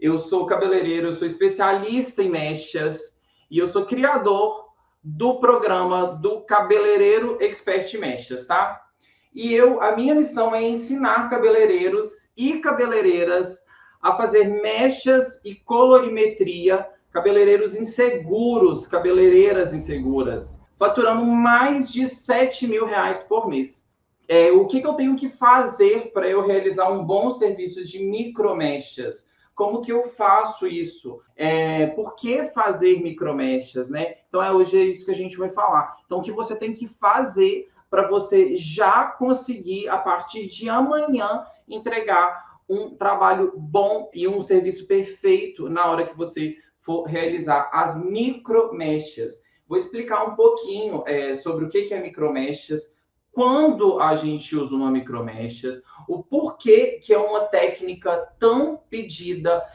Eu sou cabeleireiro, eu sou especialista em mechas e eu sou criador do programa do Cabeleireiro Expert Mechas, tá? A minha missão é ensinar cabeleireiros e cabeleireiras a fazer mechas e colorimetria, cabeleireiros inseguros, cabeleireiras inseguras, faturando mais de R$ 7.000 por mês. O que eu tenho que fazer para eu realizar um bom serviço de micromechas? Como que eu faço isso? Por que fazer micromechas, né? Então, hoje é isso que a gente vai falar. Então, o que você tem que fazer para você já conseguir, a partir de amanhã, entregar um trabalho bom e um serviço perfeito na hora que você for realizar as micromechas. Vou explicar um pouquinho sobre o que é micromechas, quando a gente usa uma micromechas, o porquê que é uma técnica tão pedida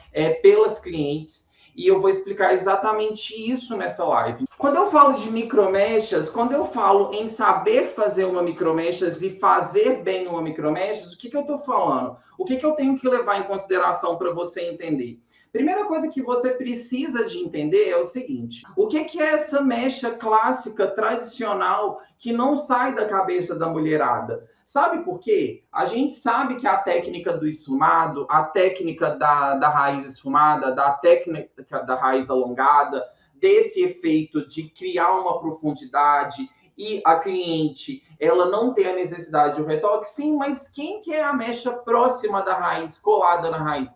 pelas clientes, e eu vou explicar exatamente isso nessa live. Quando eu falo de micromechas, quando eu falo em saber fazer uma micromechas e fazer bem uma micromechas, o que eu estou falando? O que eu tenho que levar em consideração para você entender? Primeira coisa que você precisa de entender é o seguinte: o que é essa mecha clássica, tradicional, que não sai da cabeça da mulherada? Sabe por quê? A gente sabe que a técnica do esfumado, a técnica da raiz esfumada, da técnica da raiz alongada, desse efeito de criar uma profundidade e a cliente, ela não tem a necessidade de um retoque, sim, mas quem que é a mecha próxima da raiz, colada na raiz?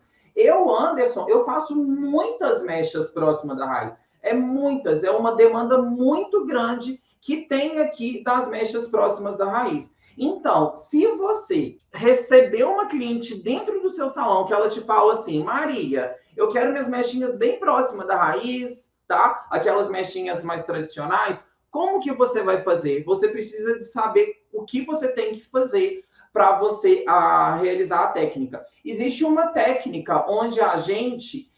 Anderson, eu faço muitas mechas próximas da raiz. Muitas, é uma demanda muito grande que tem aqui das mechas próximas da raiz. Então, se você receber uma cliente dentro do seu salão que ela te fala assim: Maria, eu quero minhas mechinhas bem próximas da raiz, tá? Aquelas mechinhas mais tradicionais. Como que você vai fazer? Você precisa de saber o que você tem que fazer para você realizar a técnica. Existe uma técnica onde a gente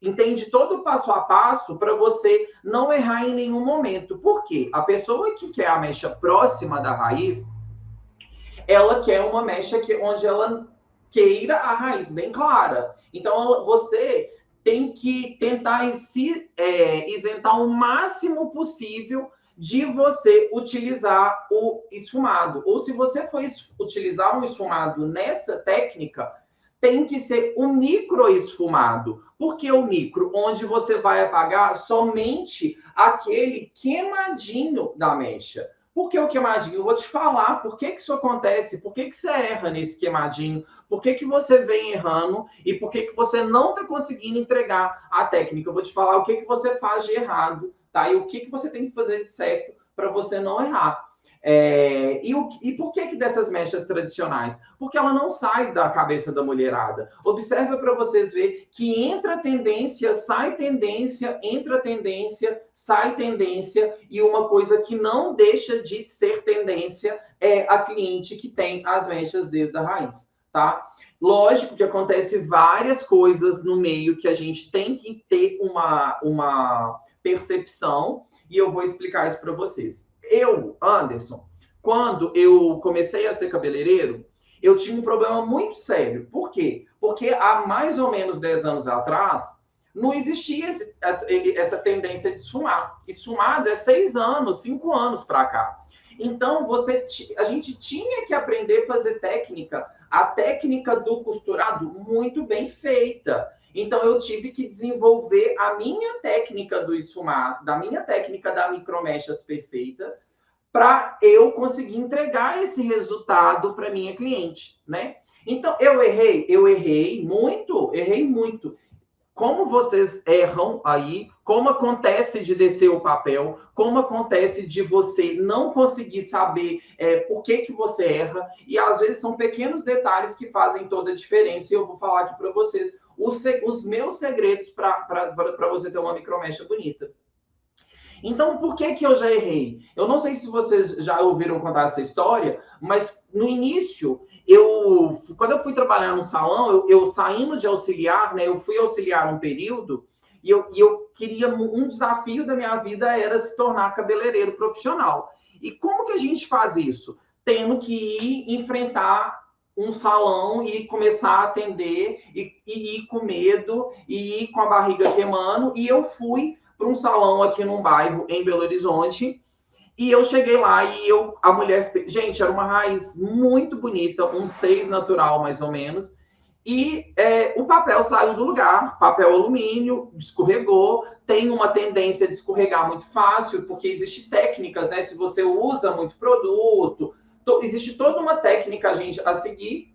entende todo o passo a passo para você não errar em nenhum momento. Por quê? A pessoa que quer a mecha próxima da raiz, ela quer uma mecha onde ela queira a raiz bem clara. Então, você tem que tentar se isentar o máximo possível de você utilizar o esfumado. Ou se você for utilizar um esfumado nessa técnica, tem que ser o micro esfumado. Por que o micro? Onde você vai apagar somente aquele queimadinho da mecha. Por que o queimadinho? Eu vou te falar por que isso acontece, por que você erra nesse queimadinho, por que você vem errando e por que você não está conseguindo entregar a técnica. Eu vou te falar o que você faz de errado, tá? E o que você tem que fazer de certo para você não errar. E por que dessas mechas tradicionais? Porque ela não sai da cabeça da mulherada. Observa para vocês ver que entra tendência, sai tendência, entra tendência, sai tendência, e uma coisa que não deixa de ser tendência é a cliente que tem as mechas desde a raiz, tá? Lógico que acontece várias coisas no meio que a gente tem que ter uma percepção, e eu vou explicar isso para vocês. Anderson, quando eu comecei a ser cabeleireiro, eu tinha um problema muito sério. Por quê? Porque há mais ou menos 10 anos atrás, não existia essa tendência de esfumar. Esfumado é 6 anos, 5 anos para cá. Então, a gente tinha que aprender a fazer a técnica do costurado muito bem feita. Então, eu tive que desenvolver a minha técnica do esfumar, da minha técnica da micromechas perfeita, para eu conseguir entregar esse resultado para minha cliente, né? Então, eu errei muito. Como vocês erram aí, como acontece de descer o papel, como acontece de você não conseguir saber por que você erra, e às vezes são pequenos detalhes que fazem toda a diferença, e eu vou falar aqui para vocês os meus segredos para você ter uma micromecha bonita. Então, por que eu já errei? Eu não sei se vocês já ouviram contar essa história, mas no início, quando eu fui trabalhar no salão, eu saindo de auxiliar, né? Eu fui auxiliar um período e eu queria, um desafio da minha vida era se tornar cabeleireiro profissional. E como que a gente faz isso? Tendo que ir enfrentar um salão e começar a atender e ir com medo e ir com a barriga queimando. E eu fui para um salão aqui num bairro em Belo Horizonte. E eu cheguei lá e a mulher, gente, era uma raiz muito bonita, um 6 natural mais ou menos. E o papel saiu do lugar, papel alumínio, escorregou, tem uma tendência de escorregar muito fácil, porque existe técnicas, né? Se você usa muito produto, existe toda uma técnica, gente, a seguir.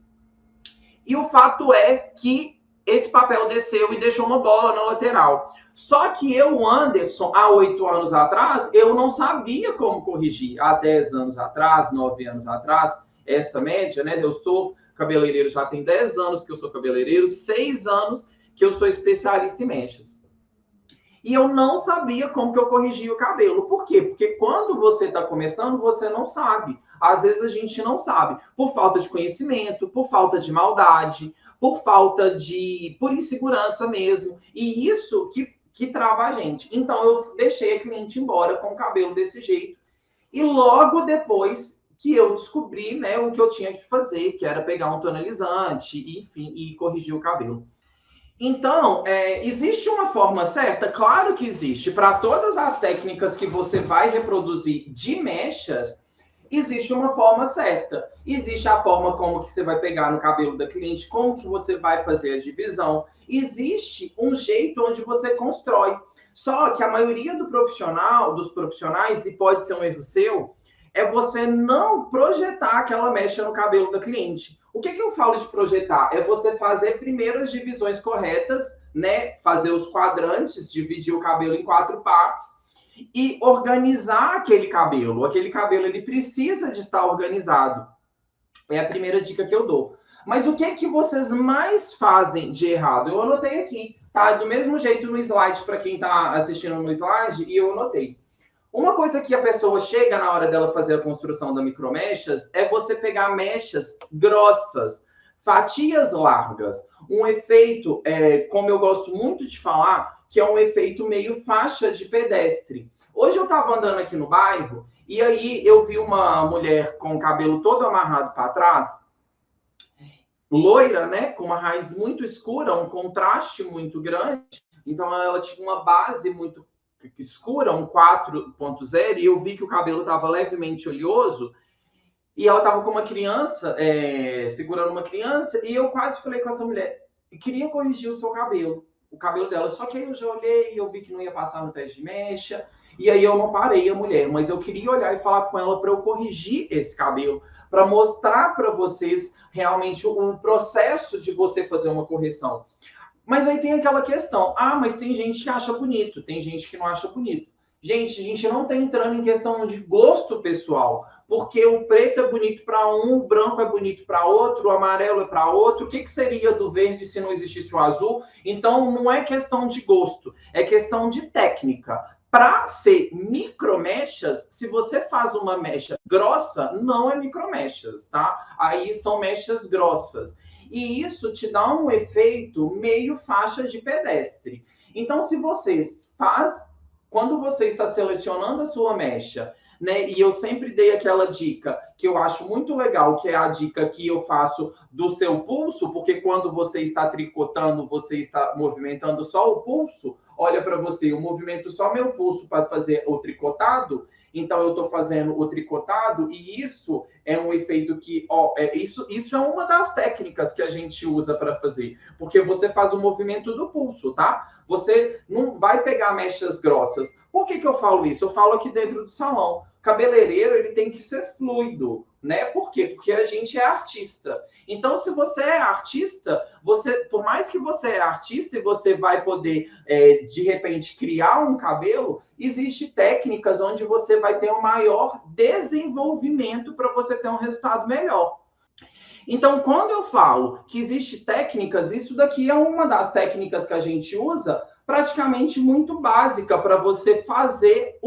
E o fato é que esse papel desceu e deixou uma bola na lateral. Só que eu, Anderson, há 8 anos atrás, eu não sabia como corrigir. Há 10 anos atrás, 9 anos atrás, essa média, né? Eu sou cabeleireiro, já tem 10 anos que eu sou cabeleireiro, 6 anos que eu sou especialista em mechas. E eu não sabia como que eu corrigia o cabelo. Por quê? Porque quando você está começando, você não sabe. Às vezes a gente não sabe. Por falta de conhecimento, por falta de maldade, por insegurança mesmo. E isso que trava a gente. Então, eu deixei a cliente embora com o cabelo desse jeito. E logo depois que eu descobri, né, o que eu tinha que fazer, que era pegar um tonalizante, enfim, e corrigir o cabelo. Então, existe uma forma certa? Claro que existe. Para todas as técnicas que você vai reproduzir de mechas, existe uma forma certa. Existe a forma como que você vai pegar no cabelo da cliente, como que você vai fazer a divisão. Existe um jeito onde você constrói. Só que a maioria dos profissionais, e pode ser um erro seu, é você não projetar aquela mecha no cabelo da cliente. O que eu falo de projetar? É você fazer primeiro as divisões corretas, né? Fazer os quadrantes, dividir o cabelo em 4 partes e organizar aquele cabelo. Aquele cabelo, ele precisa de estar organizado. É a primeira dica que eu dou. Mas o que vocês mais fazem de errado? Eu anotei aqui, tá? Do mesmo jeito no slide, para quem está assistindo no slide, e eu anotei. Uma coisa que a pessoa chega na hora dela fazer a construção da micromechas é você pegar mechas grossas, fatias largas. Um efeito, como eu gosto muito de falar, que é um efeito meio faixa de pedestre. Hoje eu estava andando aqui no bairro e aí eu vi uma mulher com o cabelo todo amarrado para trás, loira, né, com uma raiz muito escura, um contraste muito grande. Então ela tinha uma base muito escura, um 4.0, e eu vi que o cabelo estava levemente oleoso, e ela estava com uma criança, segurando uma criança, e eu quase falei com essa mulher, queria corrigir o seu cabelo, o cabelo dela, só que aí eu já olhei, e eu vi que não ia passar no teste de mecha, e aí eu não parei a mulher, mas eu queria olhar e falar com ela para eu corrigir esse cabelo, para mostrar para vocês realmente o processo de você fazer uma correção. Mas aí tem aquela questão, mas tem gente que acha bonito, tem gente que não acha bonito. Gente, a gente não está entrando em questão de gosto pessoal, porque o preto é bonito para um, o branco é bonito para outro, o amarelo é para outro. O que seria do verde se não existisse o azul? Então, não é questão de gosto, é questão de técnica. Para ser micromechas, se você faz uma mecha grossa, não é micromechas, tá? Aí são mechas grossas. E isso te dá um efeito meio faixa de pedestre. Então, se você quando você está selecionando a sua mecha, né? E eu sempre dei aquela dica que eu acho muito legal, que é a dica que eu faço do seu pulso, porque quando você está tricotando, você está movimentando só o pulso. Olha para você, eu movimento só meu pulso para fazer o tricotado. Então, eu estou fazendo o tricotado e isso é um efeito que... isso é uma das técnicas que a gente usa para fazer. Porque você faz o movimento do pulso, tá? Você não vai pegar mechas grossas. Por que eu falo isso? Eu falo aqui dentro do salão. Cabeleireiro, ele tem que ser fluido, né? Por quê? Porque a gente é artista. Então, se você é artista, por mais que você é artista e você vai poder, de repente, criar um cabelo, existem técnicas onde você vai ter um maior desenvolvimento para você ter um resultado melhor. Então, quando eu falo que existem técnicas, isso daqui é uma das técnicas que a gente usa, praticamente muito básica para você fazer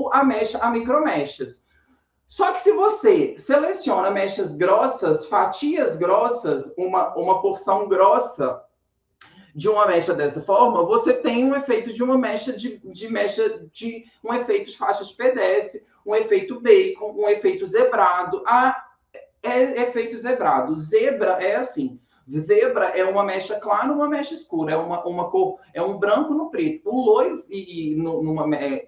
a micromechas. Só que se você seleciona mechas grossas, fatias grossas, uma porção grossa de uma mecha dessa forma, você tem um efeito de uma mecha de um efeito de faixa de pedestre, um efeito bacon, um efeito zebrado. é efeito zebrado. Zebra é assim. Zebra é uma mecha clara, uma mecha escura, é uma cor, é um branco no preto. O loiro,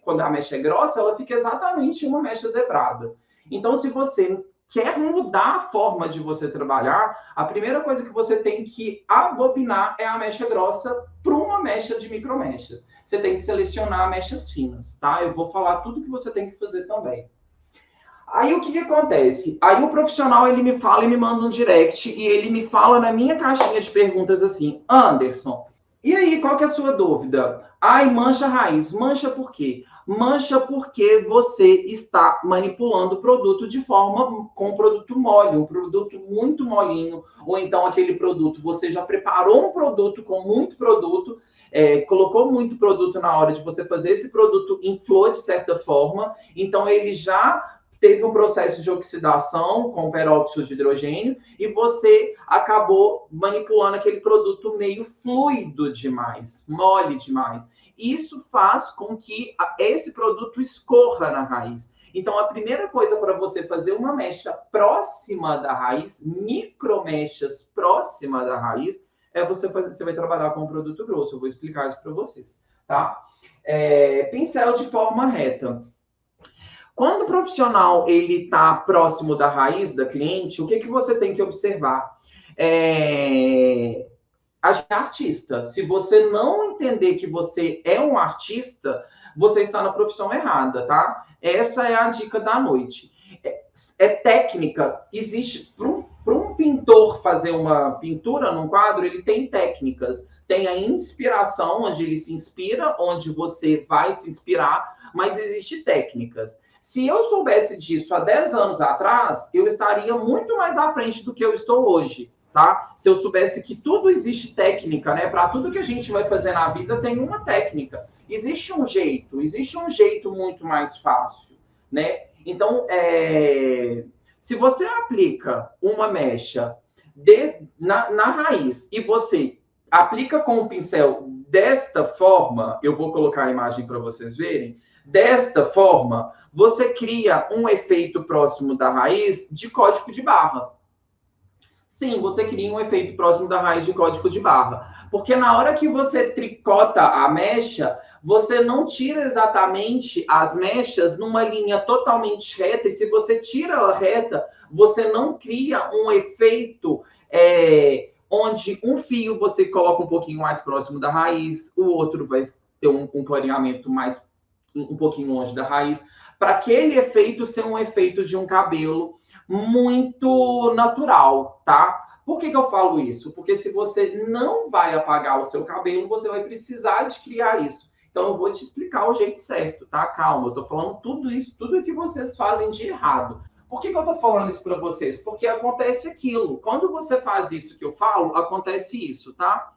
quando a mecha é grossa, ela fica exatamente uma mecha zebrada. Então, se você quer mudar a forma de você trabalhar, a primeira coisa que você tem que abobinar é a mecha grossa para uma mecha de micromechas. Você tem que selecionar mechas finas, tá? Eu vou falar tudo que você tem que fazer também. Aí o que acontece? Aí o profissional ele me fala e me manda um direct e ele me fala na minha caixinha de perguntas assim: Anderson, e aí qual que é a sua dúvida? Ai, mancha raiz. Mancha por quê? Mancha porque você está manipulando o produto de forma com um produto mole, um produto muito molinho, ou então aquele produto, você já preparou um produto com muito produto, colocou muito produto na hora de você fazer esse produto inflou de certa forma, então ele já teve um processo de oxidação com peróxido de hidrogênio e você acabou manipulando aquele produto meio fluido demais, mole demais. Isso faz com que esse produto escorra na raiz. Então, a primeira coisa para você fazer uma mecha próxima da raiz, micromechas próxima da raiz, é você vai trabalhar com um produto grosso. Eu vou explicar isso para vocês, tá? Pincel de forma reta. Quando o profissional ele está próximo da raiz da cliente, o que você tem que observar? A gente é artista. Se você não entender que você é um artista, você está na profissão errada, tá? Essa é a dica da noite. É técnica. Existe para um pintor fazer uma pintura num quadro, ele tem técnicas. Tem a inspiração, onde ele se inspira, onde você vai se inspirar, mas existe técnicas. Se eu soubesse disso há 10 anos atrás, eu estaria muito mais à frente do que eu estou hoje, tá? Se eu soubesse que tudo existe técnica, né? Para tudo que a gente vai fazer na vida tem uma técnica. Existe um jeito muito mais fácil, né? Então, se você aplica uma mecha na raiz e você aplica com o pincel desta forma, eu vou colocar a imagem para vocês verem, desta forma, você cria um efeito próximo da raiz de código de barra. Sim, você cria um efeito próximo da raiz de código de barra. Porque na hora que você tricota a mecha, você não tira exatamente as mechas numa linha totalmente reta. E se você tira ela reta, você não cria um efeito onde um fio você coloca um pouquinho mais próximo da raiz, o outro vai ter um clareamento mais um pouquinho longe da raiz, para aquele efeito ser um efeito de um cabelo muito natural, tá? Por que eu falo isso? Porque se você não vai apagar o seu cabelo, você vai precisar de criar isso. Então, eu vou te explicar o jeito certo, tá? Calma, eu tô falando tudo isso, tudo que vocês fazem de errado. Por que eu tô falando isso para vocês? Porque acontece aquilo. Quando você faz isso que eu falo, acontece isso, tá?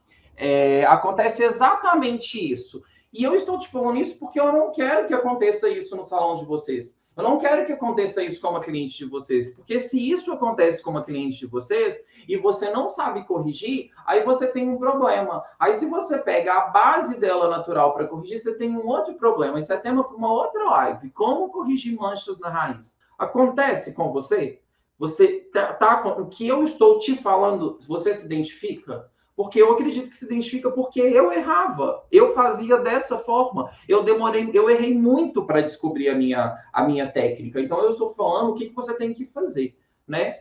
Acontece exatamente isso. E eu estou te falando isso porque eu não quero que aconteça isso no salão de vocês. Eu não quero que aconteça isso com uma cliente de vocês. Porque se isso acontece com uma cliente de vocês e você não sabe corrigir, aí você tem um problema. Aí se você pega a base dela natural para corrigir, você tem um outro problema. Isso é tema para uma outra live. Como corrigir manchas na raiz? Acontece com você? Você o que eu estou te falando, você se identifica? Porque eu acredito que se identifica porque eu errava. Eu fazia dessa forma. Eu errei muito para descobrir a minha técnica. Então, eu estou falando o que você tem que fazer, né?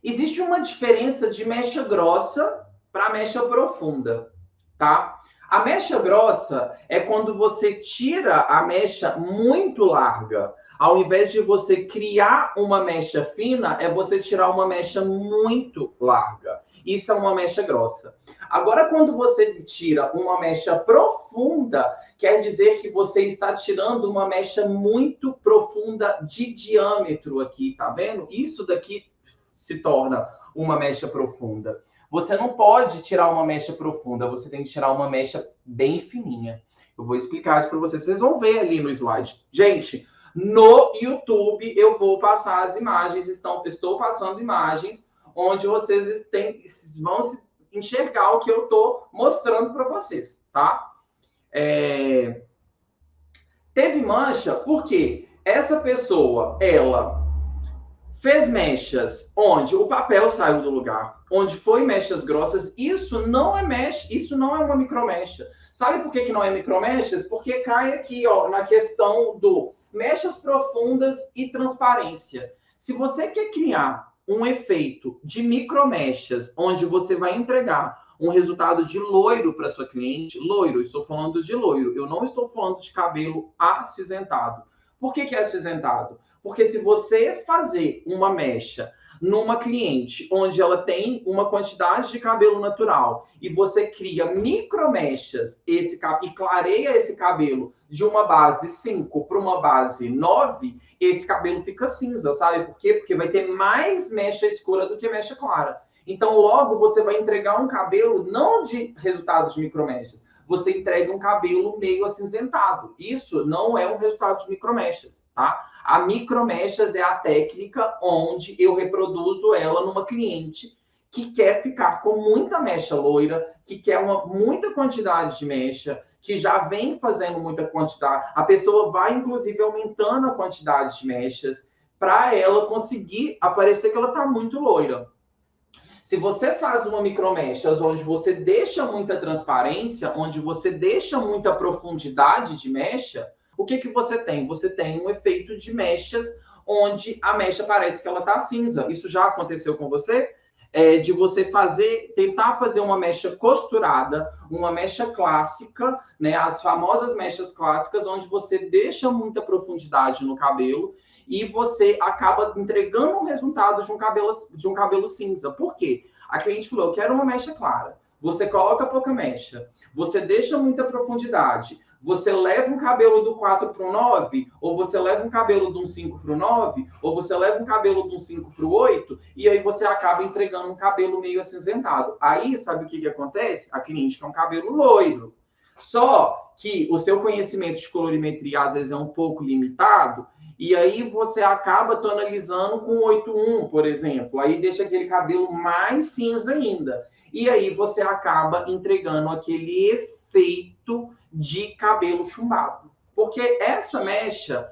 Existe uma diferença de mecha grossa para mecha profunda, tá? A mecha grossa é quando você tira a mecha muito larga. Ao invés de você criar uma mecha fina, é você tirar uma mecha muito larga. Isso é uma mecha grossa. Agora, quando você tira uma mecha profunda, quer dizer que você está tirando uma mecha muito profunda de diâmetro aqui, tá vendo? Isso daqui se torna uma mecha profunda. Você não pode tirar uma mecha profunda, você tem que tirar uma mecha bem fininha. Eu vou explicar isso para vocês. Vocês vão ver ali no slide. Gente, no YouTube eu vou passar as imagens, estou passando imagens onde vocês vão enxergar o que eu estou mostrando para vocês, tá? Teve mancha porque essa pessoa, ela Fez mechas onde o papel saiu do lugar, onde foi mechas grossas, isso não é mecha, isso não é uma micromecha. Sabe por que não é micromechas? Porque cai aqui, ó, na questão do mechas profundas e transparência. Se você quer criar um efeito de micromechas, onde você vai entregar um resultado de loiro para sua cliente, loiro, estou falando de loiro, eu não estou falando de cabelo acinzentado. Por que é acinzentado? Porque se você fazer uma mecha numa cliente onde ela tem uma quantidade de cabelo natural e você cria micromechas e clareia esse cabelo de uma base 5 para uma base 9, esse cabelo fica cinza, sabe por quê? Porque vai ter mais mecha escura do que mecha clara. Então, logo, você vai entregar um cabelo não de resultado de micromechas, você entrega um cabelo meio acinzentado. Isso não é um resultado de micromechas, tá? A micromechas é a técnica onde eu reproduzo ela numa cliente que quer ficar com muita mecha loira, que quer muita quantidade de mecha, que já vem fazendo muita quantidade. A pessoa vai, inclusive, aumentando a quantidade de mechas para ela conseguir aparecer que ela está muito loira. Se você faz uma micromechas onde você deixa muita transparência, onde você deixa muita profundidade de mecha, o que você tem? Você tem um efeito de mechas onde a mecha parece que ela está cinza. Isso já aconteceu com você? De você tentar fazer uma mecha costurada, uma mecha clássica, né? As famosas mechas clássicas, onde você deixa muita profundidade no cabelo e você acaba entregando um resultado de um cabelo cinza. Por quê? A cliente falou, eu quero uma mecha clara. Você coloca pouca mecha, você deixa muita profundidade, você leva um cabelo do 4 para o 9, ou você leva um cabelo de um 5 para o 9, ou você leva um cabelo de um 5 para o 8, e aí você acaba entregando um cabelo meio acinzentado. Aí, sabe o que acontece? A cliente quer um cabelo loiro. Só que o seu conhecimento de colorimetria, às vezes, é um pouco limitado, e aí você acaba tonalizando com 8.1, por exemplo. Aí deixa aquele cabelo mais cinza ainda. E aí você acaba entregando aquele efeito de cabelo chumbado. Porque essa mecha,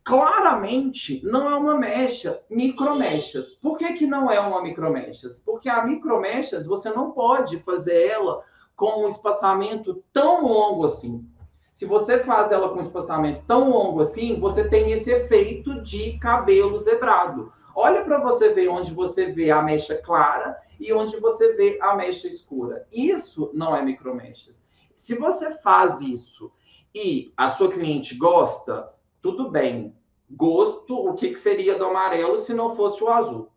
claramente, não é uma mecha micromechas. Por que não é uma micromechas? Porque a micromechas, você não pode fazer ela com um espaçamento tão longo assim. Se você faz ela com um espaçamento tão longo assim, você tem esse efeito de cabelo zebrado. Olha para você ver onde você vê a mecha clara e onde você vê a mecha escura. Isso não é micromechas. Se você faz isso e a sua cliente gosta, tudo bem. Gosto, o que seria do amarelo se não fosse o azul?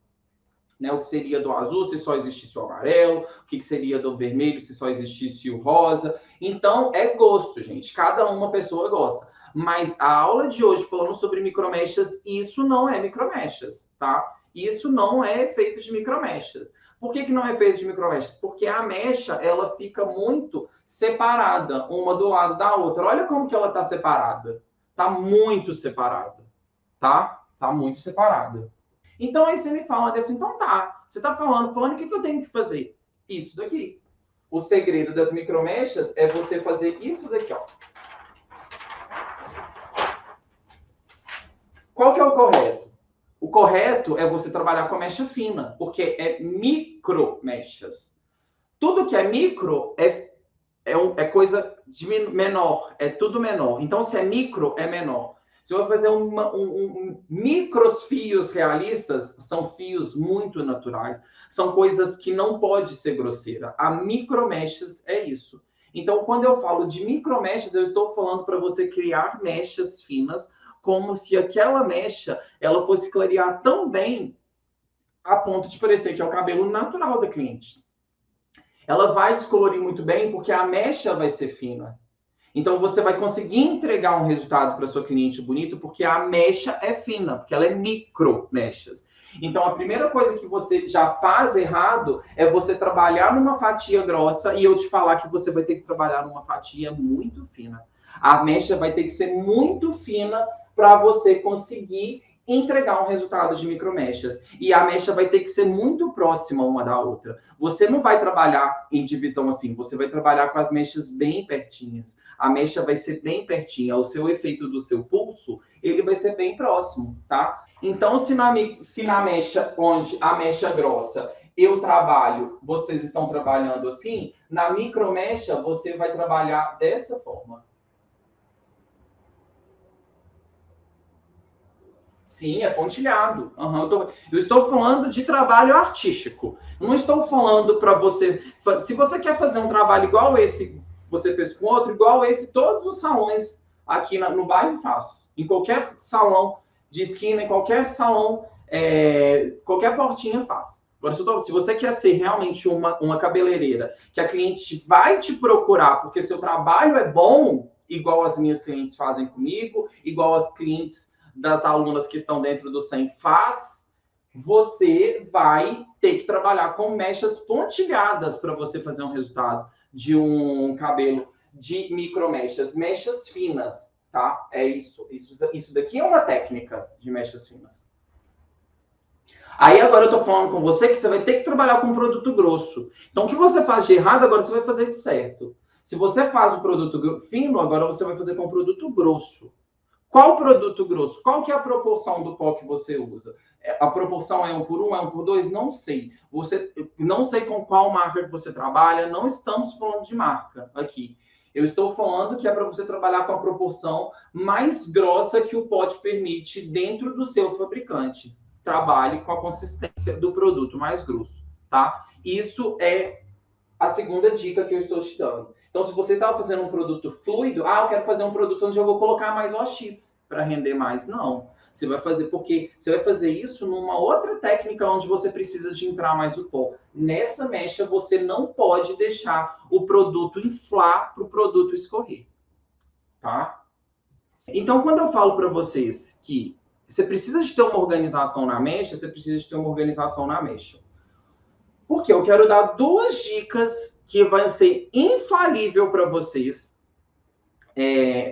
Né? O que seria do azul se só existisse o amarelo? O que seria do vermelho se só existisse o rosa? Então, é gosto, gente. Cada uma pessoa gosta. Mas a aula de hoje, falando sobre micromechas, isso não é micromechas, tá? Isso não é efeito de micromechas. Por que não é efeito de micromechas? Porque a mecha, ela fica muito separada, uma do lado da outra. Olha como que ela está separada. Está muito separada, tá? Está muito separada. Então, aí você me fala assim, então tá, você está falando, o que eu tenho que fazer? Isso daqui. O segredo das micromechas é você fazer isso daqui, ó. Qual que é o correto? O correto é você trabalhar com a mecha fina, porque é micromechas. Tudo que é micro é coisa de menor, é tudo menor. Então, se é micro, é menor. Se eu vou fazer micros fios realistas, são fios muito naturais, são coisas que não pode ser grosseira. A micromechas é isso. Então, quando eu falo de micromechas, eu estou falando para você criar mechas finas, como se aquela mecha ela fosse clarear tão bem a ponto de parecer que é o cabelo natural da cliente. Ela vai descolorir muito bem porque a mecha vai ser fina. Então, você vai conseguir entregar um resultado para sua cliente bonito porque a mecha é fina, porque ela é micro mechas. Então, a primeira coisa que você já faz errado é você trabalhar numa fatia grossa e eu te falar que você vai ter que trabalhar numa fatia muito fina. A mecha vai ter que ser muito fina para você conseguir entregar um resultado de micromechas. E a mecha vai ter que ser muito próxima uma da outra. Você não vai trabalhar em divisão assim, você vai trabalhar com as mechas bem pertinhas. A mecha vai ser bem pertinha, o seu efeito do seu pulso, ele vai ser bem próximo, tá? Então, se na mecha onde a mecha grossa eu trabalho, vocês estão trabalhando assim, na micromecha você vai trabalhar dessa forma. Sim, é pontilhado. Uhum, eu estou falando de trabalho artístico. Não estou falando para você. Se você quer fazer um trabalho igual esse, você fez com outro, igual esse, todos os salões aqui no bairro faz. Em qualquer salão de esquina, em qualquer salão, qualquer portinha faz. Agora, se você quer ser realmente uma cabeleireira, que a cliente vai te procurar porque seu trabalho é bom, igual as minhas clientes fazem comigo, igual as clientes das alunas que estão dentro do SEM faz, você vai ter que trabalhar com mechas pontilhadas para você fazer um resultado de um cabelo de micromechas, mechas finas, tá? É isso. Isso daqui é uma técnica de mechas finas. Aí agora eu tô falando com você que você vai ter que trabalhar com um produto grosso. Então o que você faz de errado, agora você vai fazer de certo. Se você faz o produto fino, agora você vai fazer com o produto grosso. Qual produto grosso? Qual que é a proporção do pó que você usa? A proporção é 1:1, é 1:2? Não sei. Não sei com qual marca que você trabalha, não estamos falando de marca aqui. Eu estou falando que é para você trabalhar com a proporção mais grossa que o pó te permite dentro do seu fabricante. Trabalhe com a consistência do produto mais grosso, tá? Isso é a segunda dica que eu estou te dando. Então, se você estava fazendo um produto fluido, eu quero fazer um produto onde eu vou colocar mais OX para render mais. Não. Você vai fazer porque você vai fazer isso numa outra técnica onde você precisa de entrar mais o pó. Nessa mecha, você não pode deixar o produto inflar para o produto escorrer. Tá? Então, quando eu falo para vocês que você precisa de ter uma organização na mecha, você precisa de ter uma organização na mecha. Porque eu quero dar 2 dicas que vai ser infalível para vocês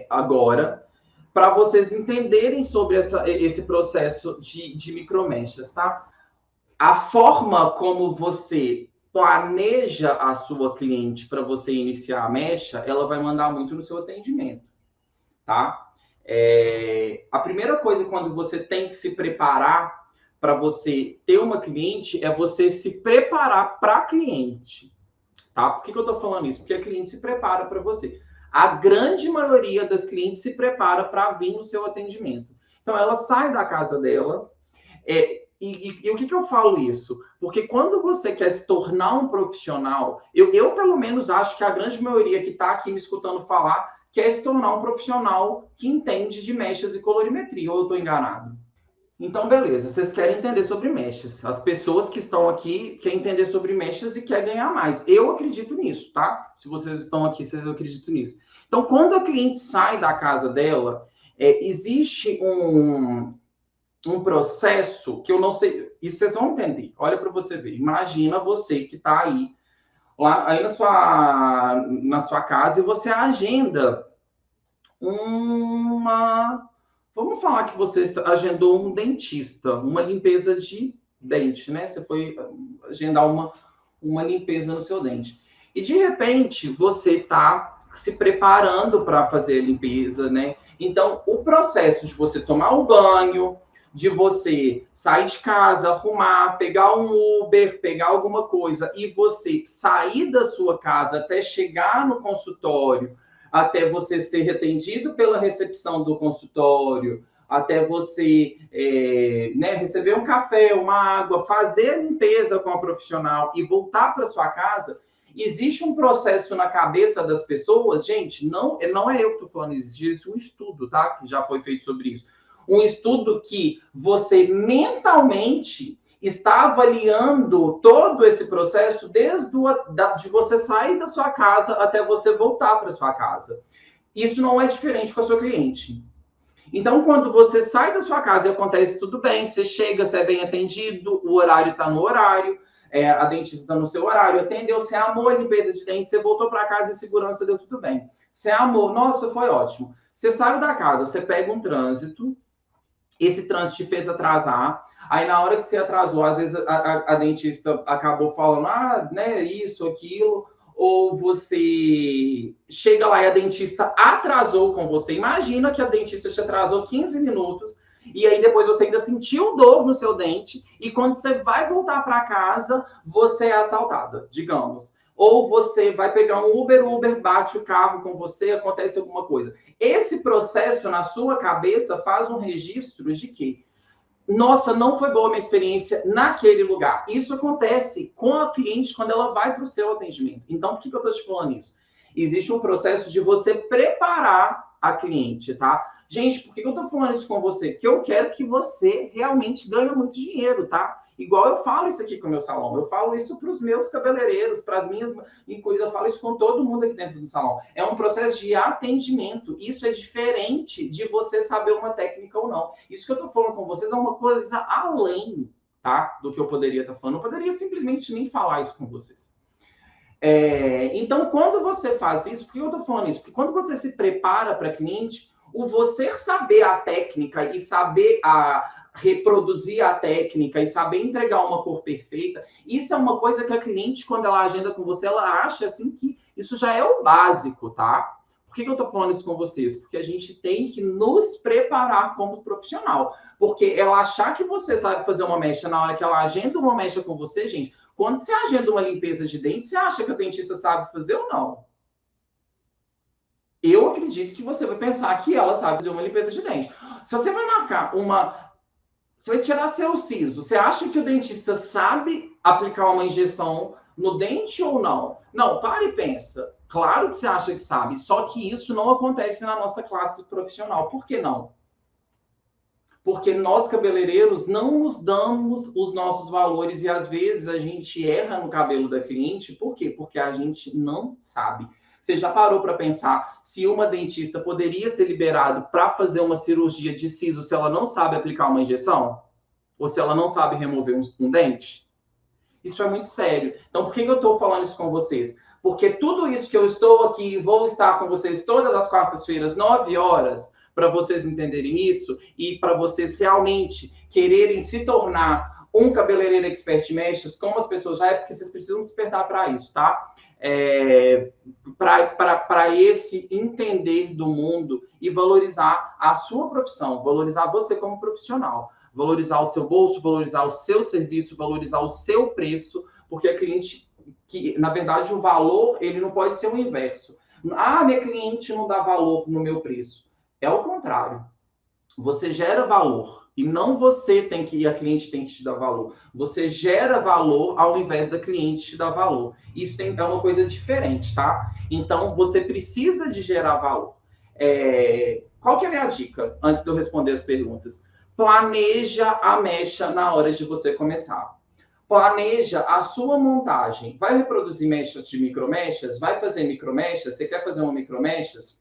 agora, para vocês entenderem sobre esse processo de micromechas, tá? A forma como você planeja a sua cliente para você iniciar a mecha, ela vai mandar muito no seu atendimento, tá? A primeira coisa quando você tem que se preparar para você ter uma cliente é você se preparar para a cliente, tá? Por que eu estou falando isso? Porque a cliente se prepara para você. A grande maioria das clientes se prepara para vir no seu atendimento. Então, ela sai da casa dela. E o que eu falo isso? Porque quando você quer se tornar um profissional, eu pelo menos acho que a grande maioria que está aqui me escutando falar quer se tornar um profissional que entende de mechas e colorimetria, ou eu estou enganado? Então, beleza, vocês querem entender sobre mechas. As pessoas que estão aqui querem entender sobre mechas e querem ganhar mais. Eu acredito nisso, tá? Se vocês estão aqui, vocês acreditam nisso. Então, quando a cliente sai da casa dela, existe um processo que eu não sei... Isso vocês vão entender. Olha para você ver. Imagina você que está aí, lá, aí na sua casa e você agenda Vamos falar que você agendou um dentista, uma limpeza de dente, né? Você foi agendar uma limpeza no seu dente. E, de repente, você está se preparando para fazer a limpeza, né? Então, o processo de você tomar o banho, de você sair de casa, arrumar, pegar um Uber, pegar alguma coisa, e você sair da sua casa até chegar no consultório, até você ser atendido pela recepção do consultório, até você receber um café, uma água, fazer a limpeza com a profissional e voltar para sua casa, existe um processo na cabeça das pessoas, gente, não é eu que estou falando, existe um estudo, tá? Que já foi feito sobre isso. Um estudo que você mentalmente está avaliando todo esse processo desde de você sair da sua casa até você voltar para sua casa. Isso não é diferente com a sua cliente. Então, quando você sai da sua casa e acontece tudo bem, você chega, você é bem atendido, o horário está no horário, a dentista está no seu horário, atendeu, você amou a limpeza de dente, você voltou para casa em segurança, deu tudo bem. Você amou, nossa, foi ótimo. Você saiu da casa, você pega um trânsito, esse trânsito te fez atrasar, aí na hora que você atrasou, às vezes a dentista acabou falando, né, isso, aquilo, ou você chega lá e a dentista atrasou com você. Imagina que a dentista te atrasou 15 minutos e aí depois você ainda sentiu dor no seu dente, e quando você vai voltar para casa, você é assaltada, digamos. Ou você vai pegar um Uber, o Uber bate o carro com você, acontece alguma coisa. Esse processo na sua cabeça faz um registro de que, nossa, não foi boa a minha experiência naquele lugar. Isso acontece com a cliente quando ela vai para o seu atendimento. Então, por que eu estou te falando isso? Existe um processo de você preparar a cliente, tá? Gente, por que eu estou falando isso com você? Porque eu quero que você realmente ganhe muito dinheiro, tá? Igual eu falo isso aqui com o meu salão. Eu falo isso para os meus cabeleireiros, para as minhas... Eu falo isso com todo mundo aqui dentro do salão. É um processo de atendimento. Isso é diferente de você saber uma técnica ou não. Isso que eu estou falando com vocês é uma coisa além, tá? Do que eu poderia estar falando. Eu poderia simplesmente nem falar isso com vocês. Então, quando você faz isso, por que eu estou falando isso? Porque quando você se prepara para cliente, o você saber a técnica e saber reproduzir a técnica e saber entregar uma cor perfeita, isso é uma coisa que a cliente, quando ela agenda com você, ela acha assim que isso já é o básico, tá? Por que eu estou falando isso com vocês? Porque a gente tem que nos preparar como profissional. Porque ela achar que você sabe fazer uma mecha na hora que ela agenda uma mecha com você, gente, quando você agenda uma limpeza de dente, você acha que a dentista sabe fazer ou não? Eu acredito que você vai pensar que ela sabe fazer uma limpeza de dente. Se você vai marcar você vai tirar seu siso, você acha que o dentista sabe aplicar uma injeção no dente ou não? Não, para e pensa. Claro que você acha que sabe, só que isso não acontece na nossa classe profissional. Por que não? Porque nós, cabeleireiros, não nos damos os nossos valores e às vezes a gente erra no cabelo da cliente. Por quê? Porque a gente não sabe. Você já parou para pensar se uma dentista poderia ser liberada para fazer uma cirurgia de siso se ela não sabe aplicar uma injeção? Ou se ela não sabe remover um dente? Isso é muito sério. Então, por que eu estou falando isso com vocês? Porque tudo isso que eu estou aqui, vou estar com vocês todas as quartas-feiras, 9 horas, para vocês entenderem isso e para vocês realmente quererem se tornar um cabeleireiro expert em mechas, como as pessoas já é, porque vocês precisam despertar para isso, tá? Para esse entender do mundo e valorizar a sua profissão, valorizar você como profissional, valorizar o seu bolso, valorizar o seu serviço, valorizar o seu preço, porque a cliente, que na verdade o valor, ele não pode ser o inverso. Ah, minha cliente não dá valor no meu preço. É o contrário. Você gera valor e não você tem que, e a cliente tem que te dar valor. Você gera valor ao invés da cliente te dar valor. Isso é uma coisa diferente, tá? Então, você precisa de gerar valor. Qual que é a minha dica, antes de eu responder as perguntas? Planeja a mecha na hora de você começar. Planeja a sua montagem. Vai reproduzir mechas de micromechas? Vai fazer micromechas? Você quer fazer uma micromechas?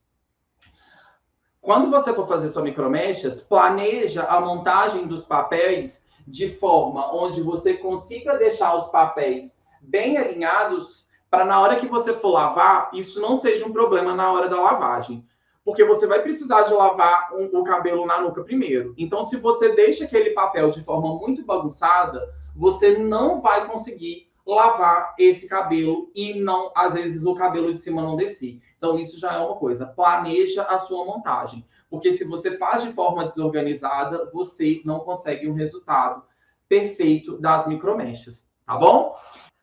Quando você for fazer sua micromechas, planeja a montagem dos papéis de forma onde você consiga deixar os papéis bem alinhados para na hora que você for lavar, isso não seja um problema na hora da lavagem. Porque você vai precisar de lavar o cabelo na nuca primeiro. Então, se você deixa aquele papel de forma muito bagunçada, você não vai conseguir lavar esse cabelo e não, às vezes o cabelo de cima não descer. Então, isso já é uma coisa. Planeja a sua montagem. Porque se você faz de forma desorganizada, você não consegue um resultado perfeito das micromechas. Tá bom?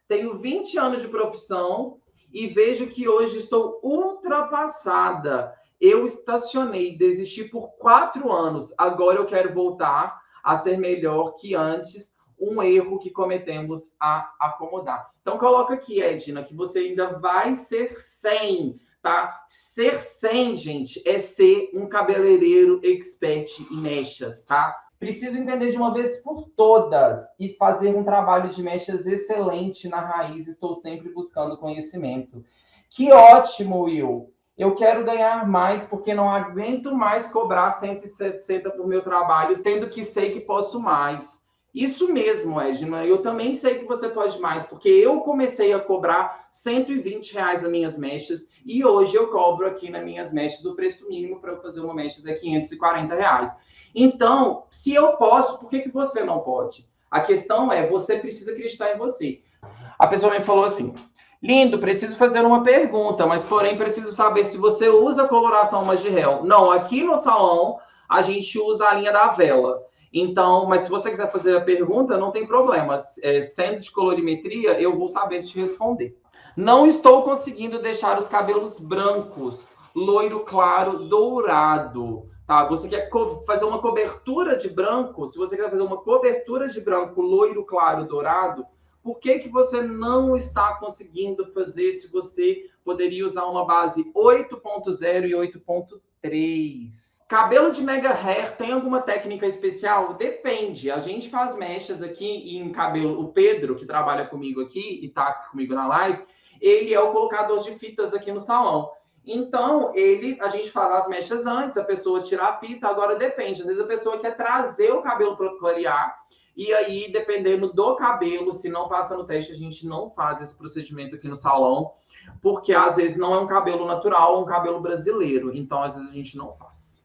Tenho 20 anos de profissão e vejo que hoje estou ultrapassada. Eu estacionei, desisti por 4 anos. Agora eu quero voltar a ser melhor que antes. Um erro que cometemos a acomodar. Então, coloca aqui, Edna, que você ainda vai ser 100, tá? Ser 100, gente, é ser um cabeleireiro expert em mechas, tá? Preciso entender de uma vez por todas e fazer um trabalho de mechas excelente na raiz. Estou sempre buscando conhecimento. Que ótimo, Will! Eu quero ganhar mais porque não aguento mais cobrar 160 por meu trabalho, sendo que sei que posso mais. Isso mesmo, Edna. Eu também sei que você pode mais, porque eu comecei a cobrar R$ 120 nas minhas mechas e hoje eu cobro aqui nas minhas mechas o preço mínimo para eu fazer uma mechas é R$ 540. Então, se eu posso, por que você não pode? A questão é, você precisa acreditar em você. A pessoa me falou assim, lindo, preciso fazer uma pergunta, mas porém preciso saber se você usa coloração Magirel. Não, aqui no salão a gente usa a linha da vela. Então, mas se você quiser fazer a pergunta, não tem problema. Sendo de colorimetria, eu vou saber te responder. Não estou conseguindo deixar os cabelos brancos, loiro claro, dourado. Tá? Você quer fazer uma cobertura de branco? Se você quer fazer uma cobertura de branco, loiro claro, dourado, por que você não está conseguindo fazer se você poderia usar uma base 8.0 e 8.3? Cabelo de mega hair tem alguma técnica especial? Depende. A gente faz mechas aqui em cabelo. O Pedro, que trabalha comigo aqui e tá comigo na live, ele é o colocador de fitas aqui no salão. Então, a gente faz as mechas antes, a pessoa tira a fita, agora depende. Às vezes a pessoa quer trazer o cabelo para clarear, e aí, dependendo do cabelo, se não passa no teste, a gente não faz esse procedimento aqui no salão, porque às vezes não é um cabelo natural, é um cabelo brasileiro. Então, às vezes a gente não faz.